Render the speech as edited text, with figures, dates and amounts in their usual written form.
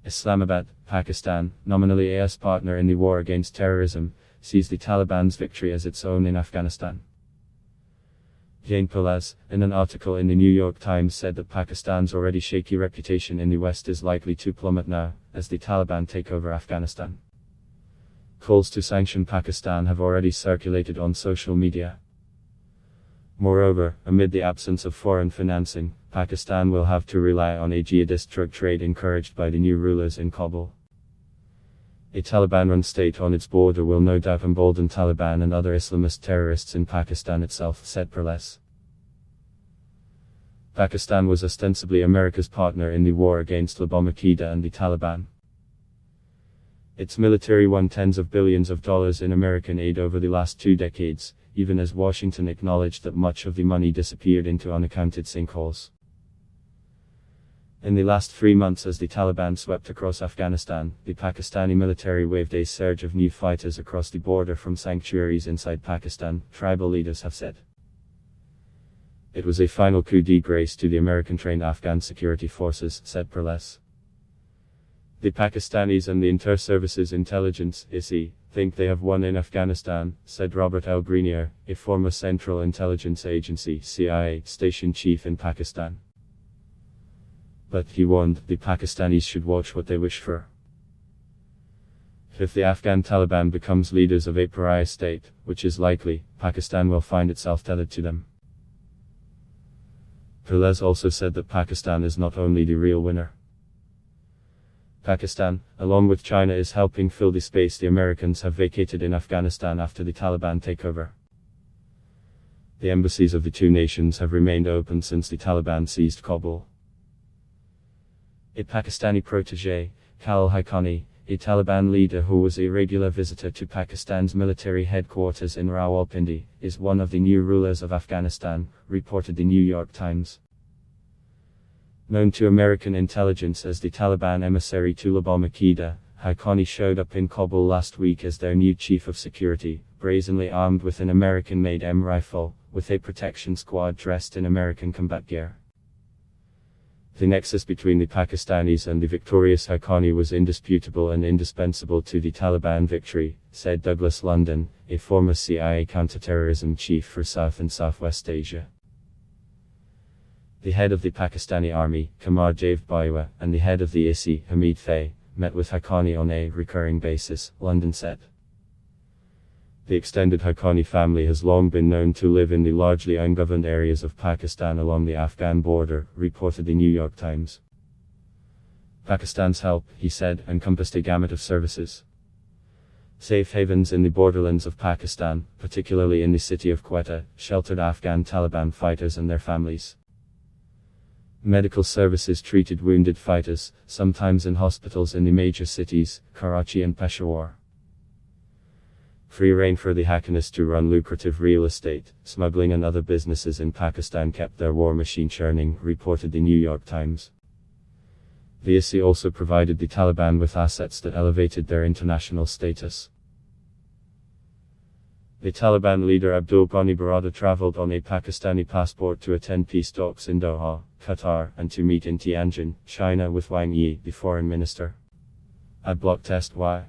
Islamabad, Pakistan, nominally a US partner in the war against terrorism, sees the Taliban's victory as its own in Afghanistan. Jane Perlez, in an article in the New York Times, said that Pakistan's already shaky reputation in the West is likely to plummet now, as the Taliban take over Afghanistan. Calls to sanction Pakistan have already circulated on social media. Moreover, amid the absence of foreign financing, Pakistan will have to rely on a jihadist drug trade encouraged by the new rulers in Kabul. A Taliban-run state on its border will no doubt embolden Taliban and other Islamist terrorists in Pakistan itself, said Perlez. Pakistan was ostensibly America's partner in the war against Al-Qaeda and the Taliban. Its military won tens of billions of dollars in American aid over the last 2 decades, even as Washington acknowledged that much of the money disappeared into unaccounted sinkholes. In the last 3 months, as the Taliban swept across Afghanistan, the Pakistani military waved a surge of new fighters across the border from sanctuaries inside Pakistan, tribal leaders have said. It was a final coup de grace to the American-trained Afghan security forces, said Perlez. The Pakistanis and the Inter-Services Intelligence (ISI) think they have won in Afghanistan, said Robert L. Grenier, a former Central Intelligence Agency (CIA) station chief in Pakistan. But he warned, the Pakistanis should watch what they wish for. If the Afghan Taliban becomes leaders of a pariah state, which is likely, Pakistan will find itself tethered to them. Perlez also said that Pakistan is not only the real winner. Pakistan, along with China, is helping fill the space the Americans have vacated in Afghanistan after the Taliban takeover. The embassies of the two nations have remained open since the Taliban seized Kabul. A Pakistani protege, Khalil Haqqani, a Taliban leader who was a regular visitor to Pakistan's military headquarters in Rawalpindi, is one of the new rulers of Afghanistan, reported the New York Times. Known to American intelligence as the Taliban emissary to Al-Qaeda, Haqqani showed up in Kabul last week as their new chief of security, brazenly armed with an American-made M rifle, with a protection squad dressed in American combat gear. The nexus between the Pakistanis and the victorious Haqqani was indisputable and indispensable to the Taliban victory, said Douglas London, a former CIA counterterrorism chief for South and Southwest Asia. The head of the Pakistani army, Qamar Jav Bajwa, and the head of the ISI, Hamid Faye, met with Haqqani on a recurring basis, London said. The extended Haqqani family has long been known to live in the largely ungoverned areas of Pakistan along the Afghan border, reported the New York Times. Pakistan's help, he said, encompassed a gamut of services. Safe havens in the borderlands of Pakistan, particularly in the city of Quetta, sheltered Afghan Taliban fighters and their families. Medical services treated wounded fighters, sometimes in hospitals in the major cities, Karachi and Peshawar. Free rein for the Haqqanis to run lucrative real estate, smuggling and other businesses in Pakistan kept their war machine churning, reported the New York Times. The ISI also provided the Taliban with assets that elevated their international status. The Taliban leader Abdul Ghani Baradar traveled on a Pakistani passport to attend peace talks in Doha, Qatar, and to meet in Tianjin, China with Wang Yi, the foreign minister. Adblock test. Why?